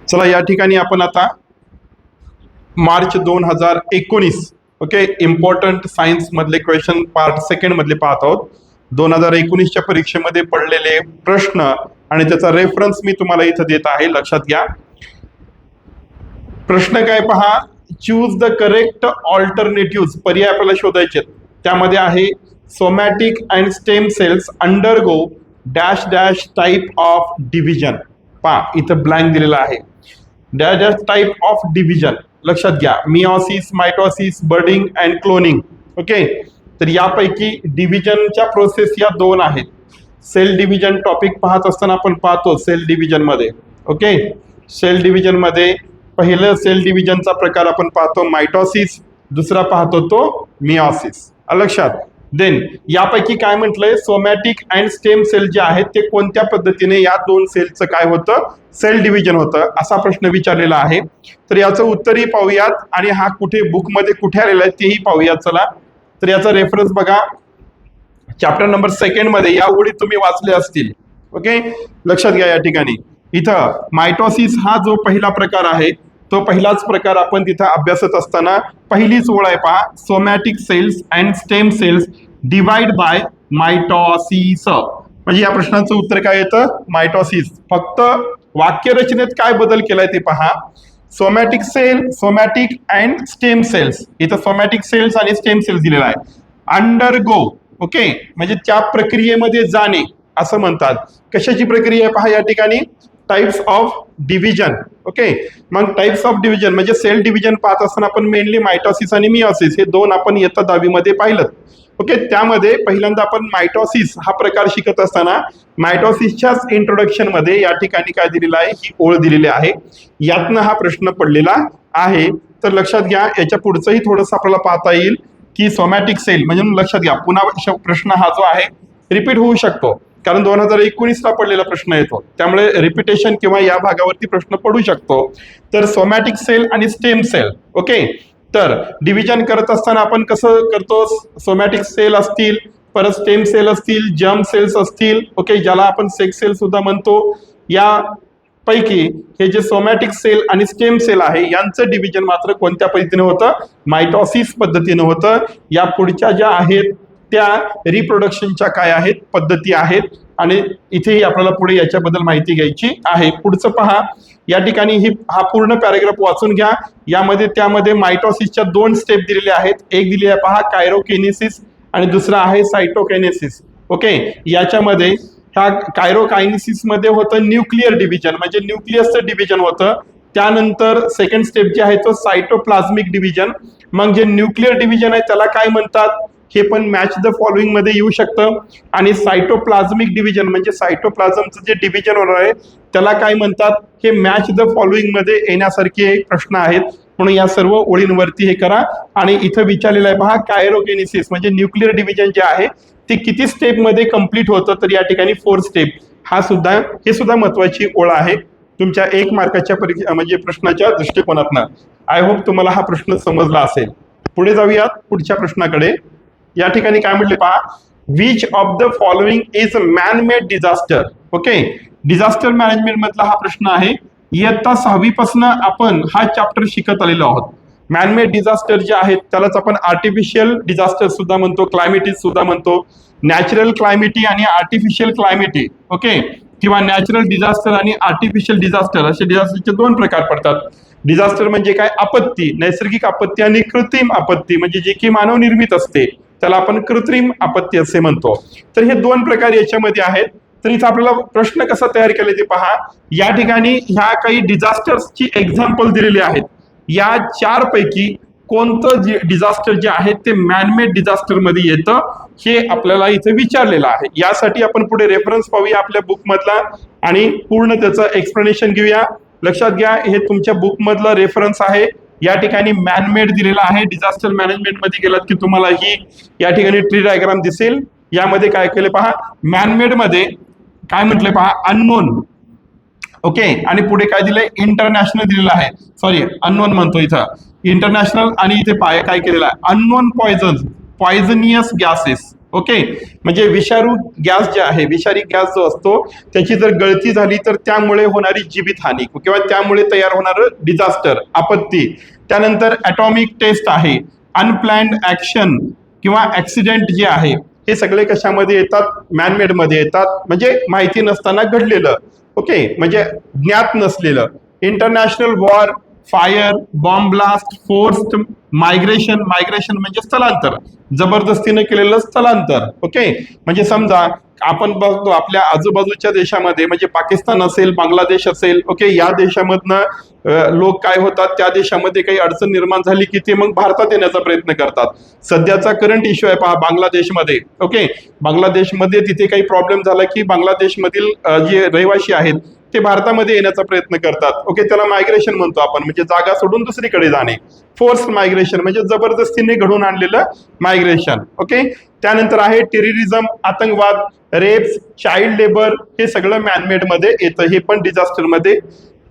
चला या ठिकाणी आपण आता मार्च 2019 ओके इम्पॉर्टंट सायन्स मधले क्वेश्चन पार्ट सेकंड मधले पाहत आहोत. 2019च्या परीक्षेमध्ये पडलेले प्रश्न आणि त्याचा रेफरन्स मी तुम्हाला इथं देत आहे, लक्षात घ्या. प्रश्न काय पहा, चूज द करेक्ट ऑल्टरनेटिव्ह, पर्याय आपल्याला शोधायचे. त्यामध्ये आहे somatic and stem cells undergo dash dash type of division. पहा इथं ब्लँक दिलेला आहे, dash dash type of division. लक्षात घ्या, meiosis, mitosis, budding and cloning. Okay, तर यापैकी डिव्हिजनच्या प्रोसेस या दोन आहेत. सेल डिव्हिजन टॉपिक पाहत असताना आपण पाहतो सेल डिव्हिजन मध्ये. ओके, सेल डिव्हिजन मध्ये पहिलं सेल डिव्हिजनचा प्रकार आपण पाहतो मायटोसिस, दुसरा पाहतो तो मिओसिस. लक्षात. देन यापैकी काय म्हटलंय, सोमॅटिक अँड स्टेम सेल जे आहेत ते कोणत्या पद्धतीने या दोन सेलचं काय होतं, सेल डिव्हिजन होतं, असा प्रश्न विचारलेला आहे. तर याचं उत्तरही पाहूयात आणि हा कुठे बुकमध्ये कुठे आलेला आहे तेही पाहूयात. चला, तर याचा रेफरन्स बघा, चॅप्टर नंबर 2 मध्ये या ओळी तुम्ही वाचले असतील. ओके, लक्षात घ्या. या ठिकाणी इथं मायटोसिस हा जो पहिला प्रकार आहे तो पहिलाच प्रकार आपण तिथं अभ्यासत असताना पहिलीच ओळ आहे पहा, somatic cells and stem cells divide by mitosis. म्हणजे या प्रश्नाचं उत्तर काय येतं, मायटोसिस. फक्त वाक्यरचनेत काय बदल केलाय ते पहा, somatic cell, somatic and stem cells. इथं सोमॅटिक सेल्स आणि स्टेम सेल्स दिलेला आहे. अंडरगो, ओके, म्हणजे त्या प्रक्रियेमध्ये जाणे असं म्हणतात. कशाची प्रक्रिया पहा या ठिकाणी, टाइप्स ऑफ डिव्हिजन. ओके, मग टाइप्स ऑफ डिव्हिजन म्हणजे सेल डिव्हिजन पाहत असताना आपण मेनली मायटोसिस आणि मिओसिस हे दोन आपण इयत्ता 10वी मध्ये पाहिलं. ओके, त्यामध्ये पहिल्यांदा आपण मायटोसिस हा प्रकार शिकत असताना मायटोसिसच्याच इंट्रोडक्शन मध्ये या ठिकाणी काय दिलेलं आहे, ही ओळ दिलेली आहे. यातनं हा प्रश्न पडलेला आहे. तर लक्षात घ्या, याच्या पुढचंही थोडंसं आपल्याला पाहता येईल की सोमॅटिक सेल म्हणजे लक्षात घ्या, पुन्हा प्रश्न हा जो आहे रिपीट होऊ शकतो, कारण 2019ला पडलेला प्रश्न येतो, त्यामुळे रिपिटेशन किंवा या भागावरती प्रश्न पडू शकतो. तर सोमॅटिक सेल आणि स्टेम सेल. ओके, तर डिव्हिजन करत असताना आपण कसं करतो, सोमॅटिक सेल असतील, परत स्टेम सेल असतील, जर्म सेल्स असतील, ओके, ज्याला आपण सेक्स सेल सुद्धा म्हणतो. या पैकी हे जे सोमॅटिक सेल आणि स्टेम सेल आहे यांचं डिव्हिजन मात्र कोणत्या पद्धतीने होतं, मायटोसिस पद्धतीने होतं. या पुढच्या ज्या आहेत त्या रिप्रोडक्शनच्या काय आहेत, पद्धती आहेत, आणि इथेही आपल्याला पुढे याच्याबद्दल माहिती घ्यायची आहे. पुढचं पहा, या ठिकाणी हा पूर्ण पॅराग्राफ वाचून घ्या. यामध्ये त्यामध्ये मायटोसिसच्या 2 स्टेप दिलेल्या आहेत. एक दिली आहे पहा कायरोकिनेसिस आणि दुसरा आहे सायटोकायनेसिस. ओके, याच्यामध्ये ह्या कायरोकायनेसिस मध्ये होतं न्यूक्लिअर डिव्हिजन, म्हणजे न्यूक्लियसचं डिव्हिजन होतं. त्यानंतर सेकंड स्टेप जे आहे तो सायटोप्लाझ्मिक डिव्हिजन. मग जे न्यूक्लिअर डिव्हिजन आहे त्याला काय म्हणतात, हे पण मॅच द फॉलोइंग मध्ये येऊ शकतं. आणि सायटोप्लाझ्मिक डिव्हिजन म्हणजे सायटोप्लाझमचं जे डिव्हिजन होणार आहे त्याला काय म्हणतात, हे मॅच द फॉलोइंग मध्ये येण्यासारखे एक प्रश्न आहेत. म्हणून या सर्व ओळींवरती हे करा. आणि इथं विचारलेलं आहे पहा, कायरोकेनेसिस म्हणजे न्यूक्लिअर डिव्हिजन जे आहे ते किती स्टेप मध्ये कंप्लीट होतं, तर या ठिकाणी 4 स्टेप. हे सुद्धा महत्वाची ओळ आहे तुमच्या 1 मार्काच्या म्हणजे प्रश्नाच्या दृष्टिकोनातनं. आय होप तुम्हाला हा प्रश्न समजला असेल. पुढे जाऊयात पुढच्या प्रश्नाकडे. या ठिकाणी काय म्हटले पहा, which of the following is man made disaster. Okay, disaster management मधला हा प्रश्न आहे. इयत्ता 6वी पासून आपण हा चॅप्टर शिकत आलेलो आहोत. मॅनमेड डिझास्टर जे आहेत त्यालाच आपण आर्टिफिशियल डिझास्टर सुद्धा म्हणतो, क्लायमेटिक सुद्धा म्हणतो. नॅचरल क्लायमेटी आणि आर्टिफिशियल क्लायमेटी. ओके, किंवा नॅचरल डिझास्टर आणि आर्टिफिशियल डिझास्टर असे डिझास्टरचे 2 प्रकार पडतात. डिझास्टर म्हणजे काय, आपत्ती, नैसर्गिक आपत्ती, आणि कृत्रिम आपत्ती म्हणजे जे की मानव निर्मित असते त्याला आपण कृत्रिम आपत्ती असे म्हणतो. तर हे 2 प्रकार याच्यामध्ये आहेत. तर इथं आपल्याला प्रश्न कसा तयार केला ते पहा. या ठिकाणी ह्या काही डिझास्टर्सची एक्झाम्पल दिलेली आहेत. या 4 पैकी कोणतं डिझास्टर जे आहे ते मॅनमेड डिझास्टर मध्ये येतं हे आपल्याला इथे विचारलेलं आहे. यासाठी आपण पुढे रेफरन्स पाहूया आपल्या बुक मधला आणि पूर्ण त्याचं एक्सप्लेनेशन घेऊया. लक्षात घ्या, हे तुमच्या बुक मधलं रेफरन्स आहे. या ठिकाणी मॅनमेड दिलेला आहे. डिझास्टर मॅनेजमेंट मध्ये गेलात की तुम्हाला ही या ठिकाणी ट्री डायग्राम दिसेल. यामध्ये काय केले पहा, मॅनमेड मध्ये काय म्हटले पहा, अननोन. ओके, आणि पुढे काय दिलंय, इंटरनॅशनल दिलेलं आहे. सॉरी, अननोन म्हणतो इथं, इंटरनॅशनल. आणि इथे काय केलेलं आहे, अननोन पॉयझनियस गॅसेस. ओके, म्हणजे विषारी गॅस जो असतो त्याची जर गळती झाली तर त्यामुळे होणारी जीवितहानी किंवा त्यामुळे तयार होणारं डिझास्टर, आपत्ती. त्यानंतर ॲटॉमिक टेस्ट आहे, अनप्लॅन्ड ॲक्शन किंवा ॲक्सिडेंट जे आहे, हे सगळे कशामध्ये येतात? मॅनमेड मध्ये येतात, म्हणजे माहिती नसताना घडलेलं. ओके, म्हणजे ज्ञात नसलेलं. International war, fire, bomb blast, forced migration म्हणजे स्थलांतर, जबरदस्तीने केलेलं स्थलांतर. ओके, म्हणजे समजा आपण बघतो आपल्या आजूबाजूच्या देशामध्ये, म्हणजे पाकिस्तान असेल, बांगलादेश असेल, ओके, या देशामधनं लोक काय होतात, त्या देशामध्ये काही अडचण निर्माण झाली की ते मग भारतात येण्याचा प्रयत्न करतात. सध्याचा करंट इश्यू आहे पहा बांगलादेशमध्ये. ओके, बांगलादेशमध्ये तिथे काही प्रॉब्लेम झाला की बांगलादेशमधील जे रहिवासी आहेत ते भारतामध्ये येण्याचा प्रयत्न करतात. ओके, त्याला मायग्रेशन म्हणतो आपण, म्हणजे जागा सोडून दुसरीकडे जाणे. फोर्स मायग्रेशन म्हणजे जबरदस्तीने घडून आणलेलं मायग्रेशन. ओके, त्यानंतर आहे टेररिझम, आतंकवाद, रेप्स, चाइल्ड लेबर, हे सगळं मॅनमेड मध्ये येतं, हे पण डिझास्टर मध्ये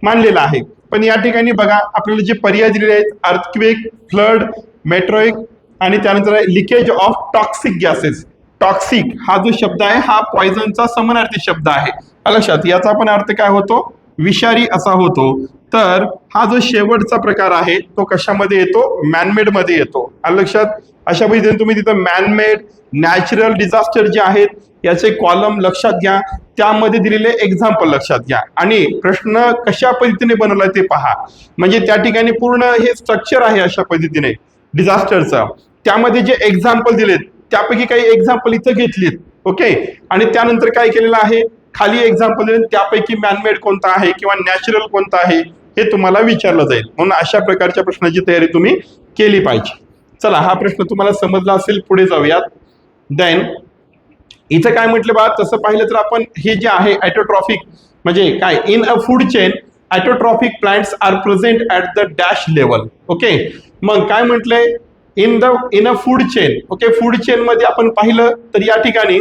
मानलेलं आहे. पण या ठिकाणी बघा आपल्याला जे पर्याय दिलेले आहेत, अर्थक्वेक, फ्लड, मेट्रोइक आणि त्यानंतर leakage of toxic gases. Toxic हा जो शब्द आहे हा पॉइझनचा समानार्थी शब्द आहे. लक्षात, याचा पण अर्थ काय होतो? विषारी असा होतो. तर हा जो शेवटचा प्रकार आहे तो कशामध्ये येतो? मॅनमेड मध्ये येतो. लक्षात, अशा पद्धतीने तुम्ही तिथं मॅनमेड, नॅचरल डिझास्टर जे आहेत याचे कॉलम लक्षात घ्या, त्यामध्ये दिलेले एक्झाम्पल लक्षात घ्या आणि प्रश्न कशा पद्धतीने बनवलाय ते पहा. म्हणजे त्या ठिकाणी पूर्ण हे स्ट्रक्चर आहे अशा पद्धतीने डिझास्टरचं. त्यामध्ये जे एक्झाम्पल दिलेत त्यापैकी काही एक्झाम्पल इथं घेतलीत. ओके, आणि त्यानंतर काय केलेलं आहे, खाली एक्झाम्पल दिले, त्यापैकी मॅनमेड कोणता आहे किंवा नॅचरल कोणता आहे हे तुम्हाला विचारलं जाईल. म्हणून अशा प्रकारच्या प्रश्नाची तयारी तुम्ही केली पाहिजे. चला, हा प्रश्न तुम्हाला समजला असेल, पुढे जाऊयात. देन इथं काय म्हटलं बा, तसं पाहिलं तर आपण हे जे आहे ॲटोट्रॉफिक म्हणजे काय, in a food chain autotrophic plants are present at the dash level. Okay, मग काय म्हटलंय, in a food chain. Okay, food chain मध्ये आपण पाहिलं तर या ठिकाणी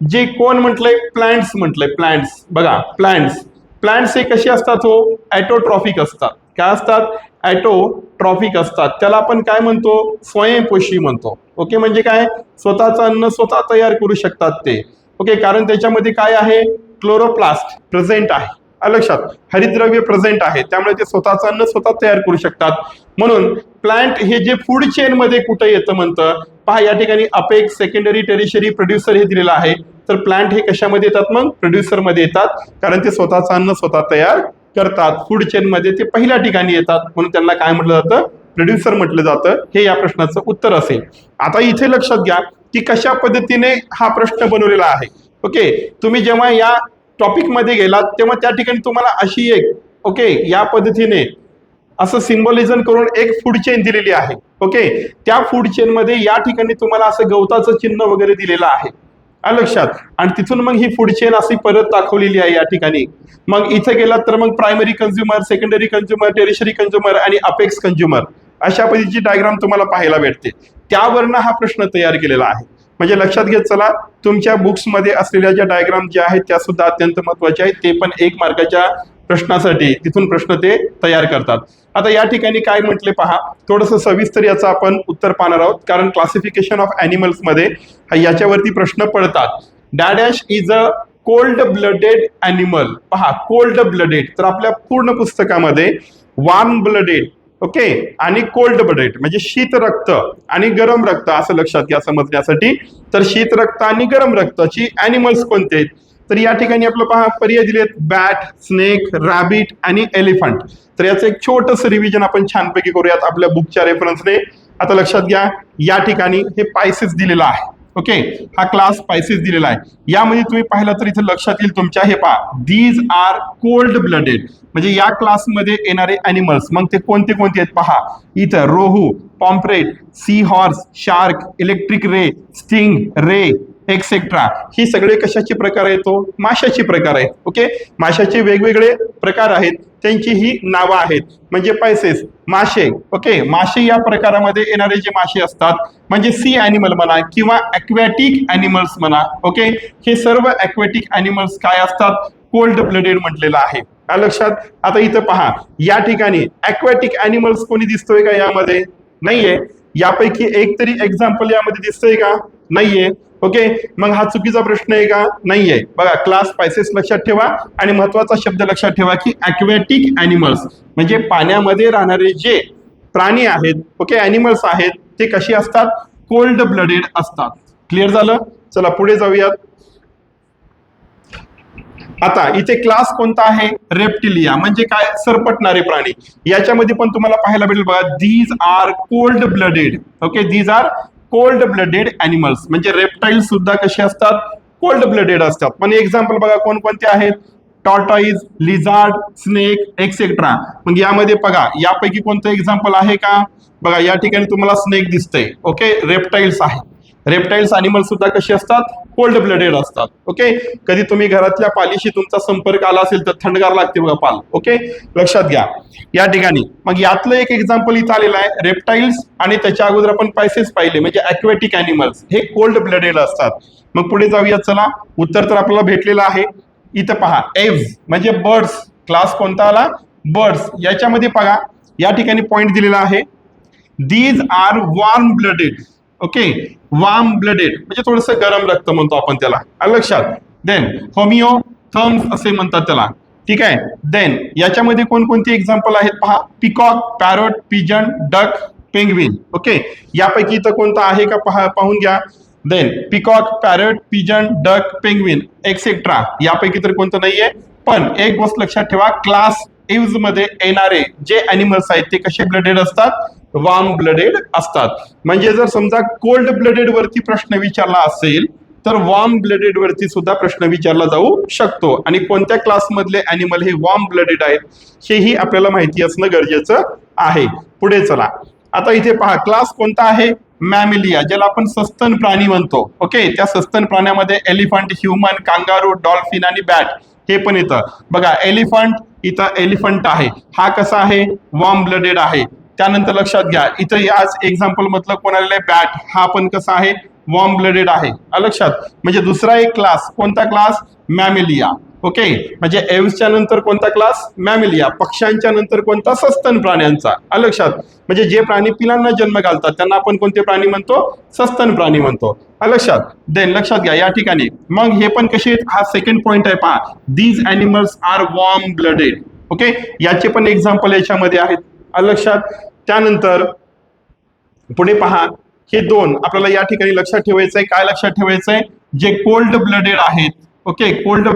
जे कोण म्हटलंय, प्लांट्स म्हटलंय. प्लांट्स बघा, प्लांट्स हे कसे असतात? हो, ॲटोट्रॉफिक असतात. काय असतात? ॲटोट्रॉफिक असतात. त्याला आपण काय म्हणतो? स्वयंपोषी म्हणतो. ओके, म्हणजे काय, स्वतःचं अन्न स्वतः तयार करू शकतात ते. ओके, कारण त्याच्यामध्ये काय आहे, क्लोरोप्लास्ट प्रेझेंट आहे. लक्षात, हरितद्रव्य प्रेझेंट आहे, त्यामुळे ते स्वतःचं अन्न स्वतः तयार करू शकतात. म्हणून प्लांट हे जे फूड चेन मध्ये कुठे येतं म्हणतं पहा, या ठिकाणी अपेक्स, सेकंडरी, टेरिशरी, प्रोड्युसर हे दिलेलं आहे. तर प्लांट हे कशामध्ये येतात? मग प्रोड्युसर मध्ये येतात, कारण ते स्वतःचं अन्न स्वतः तयार करतात. फूड चेन मध्ये ते पहिल्या ठिकाणी येतात, म्हणून त्यांना काय म्हटलं जातं? प्रोड्युसर म्हटलं जातं. हे या प्रश्नाचं उत्तर असेल. आता इथे लक्षात घ्या की कशा पद्धतीने हा प्रश्न बनवलेला आहे. ओके, तुम्ही जेव्हा या टॉपिक मध्ये गेलात तेव्हा त्या ठिकाणी तुम्हाला अशी एक, ओके, या पद्धतीने असं सिम्बॉलिझम करून एक फूड चेन दिलेली आहे. ओके, त्या फूड चेन मध्ये या ठिकाणी तुम्हाला असं गवताचं चिन्ह वगैरे दिलेलं आहे. लक्षात, आणि तिथून मग ही फूड चेन अशी परत दाखवलेली आहे या ठिकाणी. मग इथे गेलात तर मग primary consumer, secondary consumer, tertiary consumer आणि अपेक्स कंझ्युमर अशा पद्धतीची डायग्राम तुम्हाला पाहायला भेटते. त्यावरनं हा प्रश्न तयार केलेला आहे. म्हणजे लक्षात घेत चला, तुमच्या बुक्समध्ये असलेल्या ज्या डायग्राम ज्या आहेत त्या सुद्धा अत्यंत महत्वाच्या आहेत. ते पण 1 मार्काच्या प्रश्नासाठी तिथून प्रश्न ते तयार करतात. आता या ठिकाणी काय म्हटले पहा, थोडंसं सविस्तर याचं आपण उत्तर पाहणार आहोत, कारण क्लासिफिकेशन ऑफ ॲनिमल्स मध्ये याच्यावरती प्रश्न पडतात. डॅडॅश is a cold blooded animal. पहा, कोल्ड ब्लडेड, तर आपल्या पूर्ण पुस्तकामध्ये वॉर्म ब्लडेड, ओके, आणि कोल्ड ब्लडेड म्हणजे शीत रक्त आणि गरम रक्त असं लक्षात घ्या समजण्यासाठी. तर शीत रक्त आणि गरम रक्ताची ॲनिमल्स कोणते आहेत? तर या ठिकाणी आपलं पहा पर्याय दिलेत, बॅट, स्नेक, रॅबिट आणि एलिफंट. तर याचं एक छोटंसं रिव्हिजन आपण छानपैकी करूयात आपल्या बुकच्या रेफरन्सने. आता लक्षात घ्या, या ठिकाणी हे पायसिस दिलेला आहे. ओके, हा क्लास पायसिस दिलेला आहे. यामध्ये तुम्ही पाहिलं तर इथे लक्षात येईल तुमच्या, हे पहा, दीज आर कोल्ड ब्लडेड, म्हणजे या क्लासमध्ये येणारे अॅनिमल्स मग ते कोणते कोणते आहेत पहा. इथं rohu, pomfret, seahorse, shark, electric ray, stingray, etcetera. ही सगळे कशाचे प्रकार आहेत? तो माशाचे प्रकार आहेत. ओके, माशाचे वेगवेगळे प्रकार आहेत, त्यांची ही नावं आहेत. म्हणजे पायसेस, मासे. ओके, मासे या प्रकारामध्ये येणारे जे मासे असतात म्हणजे सी ॲनिमल म्हणा किंवा ॲक्वॅटिक ॲनिमल्स म्हणा. ओके, हे सर्व ॲक्वॅटिक ॲनिमल्स काय असतात? कोल्ड ब्लडेड म्हटलेलं आहे. लक्षात. आता इथं पहा, या ठिकाणी ॲक्वॅटिक ॲनिमल्स कोणी दिसतोय का यामध्ये? नाहीये. यापैकी एक तरी एक्झाम्पल यामध्ये दिसतंय का? नाहीये. ओके, मग हा चुकीचा प्रश्न आहे का? नाहीये. बघा, क्लास स्पायसेस लक्षात ठेवा आणि महत्वाचा शब्द लक्षात ठेवा की अक्वॅटिक अॅनिमल्स म्हणजे पाण्यामध्ये राहणारे जे प्राणी आहेत, ओके, अॅनिमल्स आहेत, ते कशी असतात? कोल्ड ब्लडेड असतात. क्लिअर झालं? चला पुढे जाऊयात. आता इथे क्लास कोणता आहे? रेप्टिलिया म्हणजे काय? सरपटणारे प्राणी. याच्यामध्ये पण तुम्हाला पाहायला भेटेल बघा, these are cold blooded. Okay, these are cold blooded animals म्हणजे रेप्टाईल सुद्धा कसे असतात? कोल्ड ब्लडेड असतात. पण एक्झाम्पल बघा कोणकोणते आहेत? Tortoise, lizard, snake etcetera. मग यामध्ये बघा, यापैकी कोणतं एक्झाम्पल आहे का? बघा, या ठिकाणी तुम्हाला स्नेक दिसतंय. ओके, रेप्टाईल्स आहे. रेप्टाईल्स अॅनिमल सुद्धा कसे असतात? कोल्ड ब्लडेड असतात. ओके, कधी तुम्ही घरातल्या पालीशी तुमचा संपर्क आला असेल तर थंडगार लागते बघा पाल. ओके, लक्षात घ्या या ठिकाणी. मग यातलं एक एक्झाम्पल इथं आलेलं आहे रेप्टाईल्स, आणि त्याच्या अगोदर आपण स्पायसेस पाहिले म्हणजे अक्वॅटिक अॅनिमल्स, हे कोल्ड ब्लडेड असतात. मग पुढे जाऊया. चला, उत्तर तर आपल्याला भेटलेलं आहे. इथं पहा, एव्स म्हणजे बर्ड्स. क्लास कोणता आला? बर्ड्स. याच्यामध्ये पहा, या ठिकाणी पॉइंट दिलेला आहे, these are warm blooded. Okay, warm blooded म्हणजे थोडस गरम रक्त म्हणतो आपण त्याला, लक्षात. देन होमिओ थम्स असे म्हणतात त्याला. ठीक आहे. देन याच्यामध्ये कोणकोणती एक्झाम्पल आहेत पहा, peacock, parrot, pigeon, duck, penguin. Okay, यापैकी इथं कोणतं आहे का पाहून घ्या. Then peacock, parrot, pigeon, duck, penguin etcetera, यापैकी तर कोणतं नाहीये. पण एक गोष्ट लक्षात ठेवा, क्लास एव्ज मध्ये येणारे जे अॅनिमल्स आहेत ते कसे ब्लडेड असतात? वॉर्म ब्लडेड असतात. म्हणजे जर समजा कोल्ड ब्लडेड वरती प्रश्न विचारला असेल तर वॉर्म ब्लडेड वरती सुद्धा प्रश्न विचारला जाऊ शकतो. आणि कोणत्या क्लास मधले अॅनिमल हे वॉर्म ब्लडेड आहेत हेही आपल्याला माहिती असणं गरजेचं आहे. पुढे चला. आता इथे पहा, क्लास कोणता आहे? मॅमेलिया, ज्याला आपण सस्तन प्राणी म्हणतो. ओके, त्या सस्तन प्राण्यामध्ये एलिफंट, ह्युमन, कांगारू, डॉल्फिन आणि बॅट हे पण येतं. बघा, एलिफंट, इथं एलिफंट आहे, हा कसा आहे? वॉर्म ब्लडेड आहे. त्यानंतर लक्षात घ्या, इथं याच एक्झाम्पल मधलं कोण आलेलं आहे? बॅट, हा पण कसा आहे? वॉर्म ब्लडेड आहे. लक्षात. म्हणजे दुसरा एक क्लास, कोणता क्लास? मॅमेलिया. ओके, म्हणजे एव्सच्या नंतर कोणता क्लास? मॅमेलिया. पक्ष्यांच्या नंतर कोणता? सस्तन प्राण्यांचा. लक्षात. म्हणजे जे प्राणी पिलांना जन्म घालतात त्यांना आपण कोणते प्राणी म्हणतो? सस्तन प्राणी म्हणतो. लक्षात. देन लक्षात घ्या या ठिकाणी, मग हे पण कसे? हा सेकंड पॉइंट आहे पहा, these animals are warm blooded. Okay, याचे पण एक्झाम्पल याच्यामध्ये आहेत. लक्षात. त्यानंतर पुढे पहा, हे दोन आपल्याला या ठिकाणी लक्षात ठेवायचंय. काय लक्षात ठेवायचंय? जे कोल्ड ब्लडेड आहेत. ओके, कोल्ड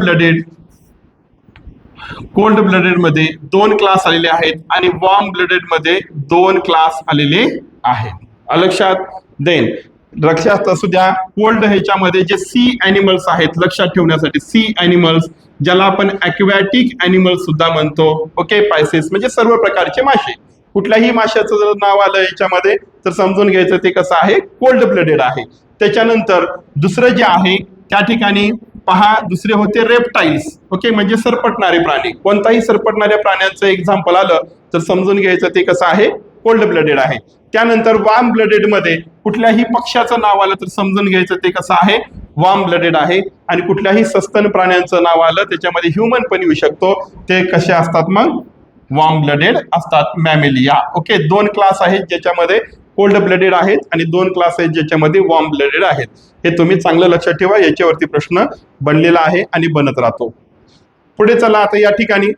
ब्लडेड मध्ये दोन क्लास आलेले आहेत आणि वॉर्म ब्लडेड मध्ये दोन क्लास आलेले आहेत. लक्षात. देन लक्षात असू द्या, कोल्ड ह्याच्यामध्ये जे सी अॅनिमल्स आहेत, लक्षात ठेवण्यासाठी, सी अॅनिमल्स ज्याला आपण अक्वॅटिक अॅनिमल्स सुद्धा म्हणतो. ओके, पायसेस म्हणजे सर्व प्रकारचे मासे. कुठल्याही माशाचं जर नाव आलं याच्यामध्ये तर समजून घ्यायचं ते कसं आहे? कोल्ड ब्लडेड आहे. त्याच्यानंतर दुसरं जे आहे त्या ठिकाणी पहा, दुसरे होते रेप्टाईल्स. ओके, म्हणजे सरपटणारे प्राणी. कोणताही सरपटणाऱ्या प्राण्याचं एक्झाम्पल आलं तर समजून घ्यायचं ते कसं आहे? कोल्ड ब्लडेड आहे. त्यानंतर वॉर्म ब्लडेड मध्ये कुठल्याही पक्ष्याचं नाव आलं तर समजून घ्यायचं ते कसं आहे? वॉर्म ब्लडेड आहे. आणि कुठल्याही सस्तन प्राण्यांचं नाव आलं त्याच्यामध्ये ह्युमन पण येऊ शकतो, ते कसे असतात मग? वॉर्म ब्लडेड असतात, मॅमेलिया. ओके, दोन क्लास आहेत ज्याच्यामध्ये कोल्ड ब्लडेड आहेत आणि दोन क्लास आहेत ज्याच्यामध्ये वॉर्म ब्लडेड आहेत. हे तुम्ही चांगलं लक्षात ठेवा, याच्यावरती प्रश्न बनलेला आहे आणि बनत राहतो. पुढे चला. आता या ठिकाणी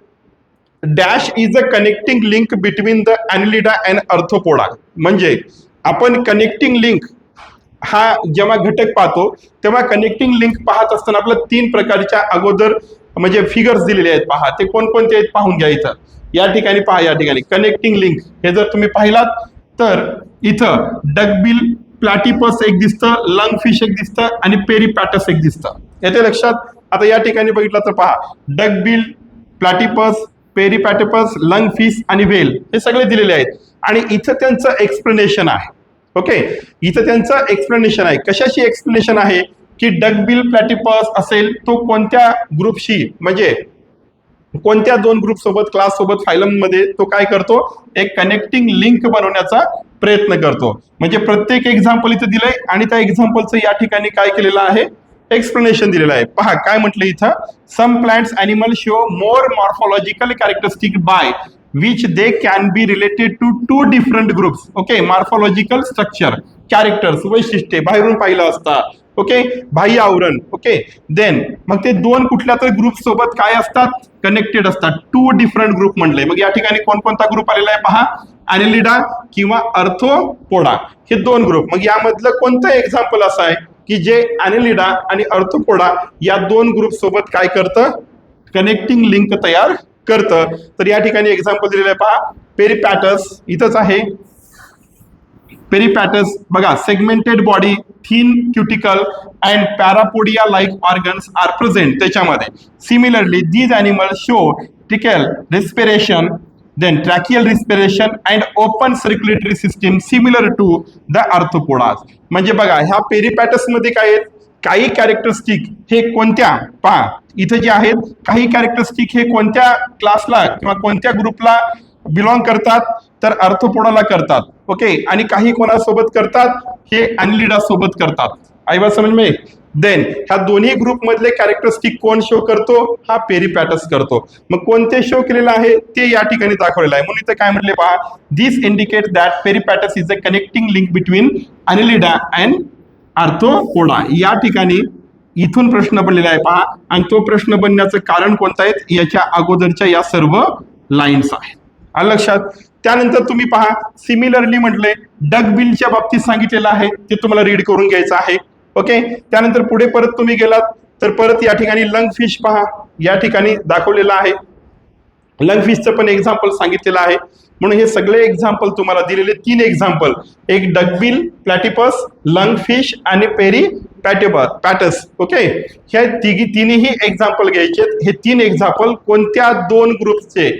dash is a connecting link between the Annelida and Arthropoda. म्हणजे आपण कनेक्टिंग लिंक हा जेव्हा घटक पाहतो तेव्हा कनेक्टिंग लिंक पाहत असताना आपल्याला तीन प्रकारच्या अगोदर म्हणजे फिगर्स दिलेले आहेत. पहा, ते कोणकोणते आहेत पाहून घ्या. इथं या ठिकाणी पहा, या ठिकाणी कनेक्टिंग लिंक हे जर तुम्ही पाहिलात तर इथं डकबिल प्लॅटिपस एक दिसतं, लंग फिश एक दिसतं आणि पेरिपॅटस एक दिसतं. येते लक्षात. आता या ठिकाणी बघितलं तर पहा, डकबिल, प्लॅटिपस, पेरिपॅटिपस, लंग फिश आणि व्हेल हे सगळे दिलेले आहेत आणि इथं त्यांचं एक्सप्लेनेशन आहे. ओके, इथं त्यांचं एक्सप्लेनेशन आहे. कशाची एक्सप्लेनेशन आहे? की डकबिल प्लॅटिपस असेल तो कोणत्या ग्रुपशी म्हणजे कोणत्या दोन ग्रुप सोबत, क्लास सोबत, फायलम मध्ये तो काय करतो? एक कनेक्टिंग लिंक बनवण्याचा प्रयत्न करतो. म्हणजे प्रत्येक एक्झाम्पल इथं दिलंय आणि त्या एक्झाम्पलचं या ठिकाणी काय केलेलं आहे? एक्सप्लेनेशन दिलेलं आहे. पहा काय म्हटलं इथं, some plants animal show more morphological characteristic by which they can be related to to different groups. Okay, morphological structure, characters, वैशिष्ट्ये बाहेरून पाहिलं असता. ओके, बाह्य आवरण. ओके, देन मग ते दोन कुठल्या तरी ग्रुप सोबत काय असतात, कनेक्टेड असतात. टू डिफरंट ग्रुप म्हणले. मग या ठिकाणी कोणकोणता ग्रुप आलेला आहे पहा, ॲनेलिडा किंवा अर्थोपोडा हे दोन ग्रुप. मग यामधलं कोणतं एक्झाम्पल असं आहे की जे ॲनेलिडा आणि अर्थोपोडा या दोन ग्रुप सोबत काय करतं, कनेक्टिंग लिंक तयार करतं. तर या ठिकाणी एक्झाम्पल दिलेलं आहे पहा, पेरिपॅटस इथंच आहे. पेरिपॅटस बघा, segmented body, thin cuticle and parapodia like organs are present त्याच्यामध्ये. Similarly these animal show tracheal respiration, then tracheal respiration and open circulatory system similar to the arthropodas. म्हणजे बघा ह्या पेरिपॅटस मध्ये काय आहेत, काही कॅरेक्टरिस्टिक हे कोणत्या पहा इथे जे आहेत, काही कॅरेक्टरिस्टिक हे कोणत्या क्लासला किंवा कोणत्या ग्रुपला बिलॉंग करतात, तर अर्थोपोडाला करतात. ओके, आणि काही कोणासोबत करतात, हे ॲनेलिडा सोबत करतात. आई बात समज में. देन ह्या दोन्ही ग्रुप मधले कॅरेक्टरिस्टिक कोण शो करतो, हा पेरिपॅटस करतो. मग कोणते शो केलेलं आहे ते या ठिकाणी दाखवलेलं आहे. म्हणून इथे काय म्हटले पहा, this indicate that Peripatus is a connecting link between Annelida and Arthropoda. या ठिकाणी इथून प्रश्न बनलेला आहे पहा, आणि तो प्रश्न बनण्याचं कारण कोणतं आहे, याच्या अगोदरच्या या सर्व लाईन्स आहेत. आलं लक्षात. त्यानंतर तुम्ही पहा, सिमिलरली म्हटले डकबिलच्या बाबतीत सांगितलेलं आहे, ते तुम्हाला रीड करून घ्यायचं आहे. ओके, त्यानंतर पुढे परत तुम्ही गेलात तर परत या ठिकाणी लंग फिश पहा, या ठिकाणी दाखवलेलं आहे. लंग फिशचं पण एक्झाम्पल सांगितलेलं आहे. म्हणून हे सगळे एक्झाम्पल तुम्हाला दिलेले 3 एक्झाम्पल, एक डकबिल, प्लॅटिपस, लंग फिश आणि पेरिपॅटस. ओके, ह्या तिन्ही एक्झाम्पल घ्यायचे. हे 3 एक्झाम्पल कोणत्या दोन ग्रुपचे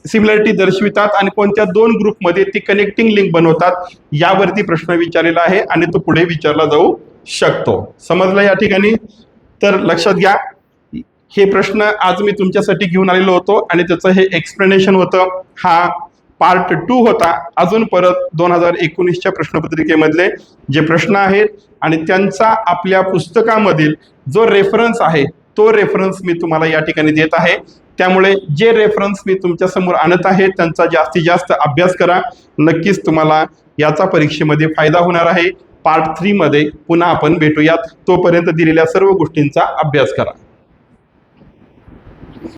सिमिलरिटी दर्शवितात आणि कोणत्या दोन ग्रुपमध्ये ती कनेक्टिंग लिंक बनवतात, यावरती प्रश्न विचारलेला आहे आणि तो पुढे विचारला जाऊ शकतो. समजलं या ठिकाणी. तर लक्षात घ्या, हे प्रश्न आज मी तुमच्यासाठी घेऊन आलेलो होतो आणि त्याचं हे एक्सप्लेनेशन होतं. हा पार्ट 2 होता. अजून परत 2019च्या प्रश्नपत्रिकेमधले जे प्रश्न आहेत आणि त्यांचा आपल्या पुस्तकामधील जो रेफरन्स आहे, तो रेफरन्स मी तुम्हाला या ठिकाणी देत आहे. त्यामुळे जे रेफरन्स मी तुमच्या समोर आणत आहे त्यांचा जास्तीत जास्त अभ्यास करा. नक्कीच तुम्हाला याचा परीक्षेमध्ये फायदा होणार आहे. पार्ट 3 मध्ये पुन्हा आपण भेटूयात. तोपर्यंत दिलेल्या सर्व गोष्टींचा अभ्यास करा.